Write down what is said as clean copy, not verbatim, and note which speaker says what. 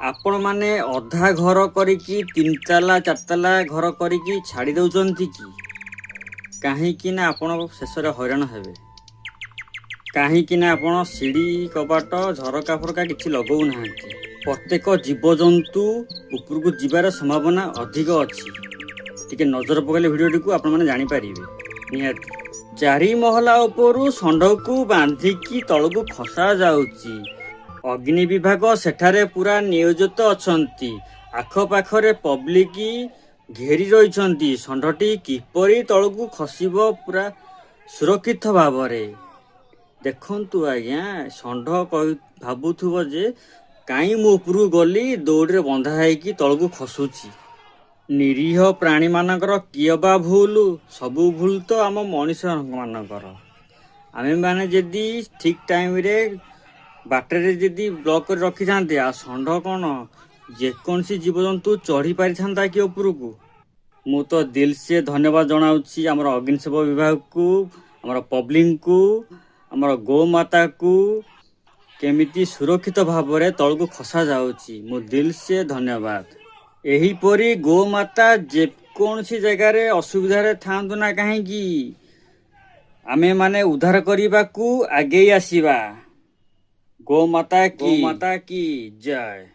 Speaker 1: आपण माने अधा घर करिकी 3 ताला 4 ताला घर करिकी छाड़ी दउचंती कि काहेकि ना आपण शेषरे हैरान हेबे। काहेकि ना आपण सीढ़ी कबाट झरका फरका किछि लगौ नाहंती। प्रत्येक जीवजंतु उपरकू जीवार संभावना अधिक अछि। टिके नजर पकले वीडियो को आपण माने जानि परिबे। निहाती 4 महला उपरु षंढकू बांधिकी तळकू खसा जाउची। अग्नि विभाग सेठारे पूरा नियोजित अछंती। आखपाखरे पब्लिक घेरी रहिछंती। षंढटी किपरि तळकू खसिबो पूरा सुरक्षित भावरे। देखंतु आज्ञा षंढ भाबुथुबो जे काई मु उपरु गली दौड़े बंधा हैकी तळकू खसुची। निरीह प्राणी मानकर किए बा भूल सबू भूल तो आम मनीष मानकर। आमे माने जदी ठीक टाइम रे बाटरे जदी ब्लॉक कर रखी थांते आ षंढ कोन जेकोनसी जीवजंतु चढ़ी पारि थांता कि उपरकू। मु तो दिल से धन्यवाद जनाउछि हमर अग्निशम विभाग को, हमर पब्लिक को, हमर गौ माता को केमिति सुरक्षित भावरे तळकू खसा जाउछि। मु दिल से धन्यवाद। एही परी गौ माता जे कोनसी जगह रे असुविधा रे थांतु ना काहेकि आमे माने उद्धार करिबा को आगे आसीबा। गौ माता की जय।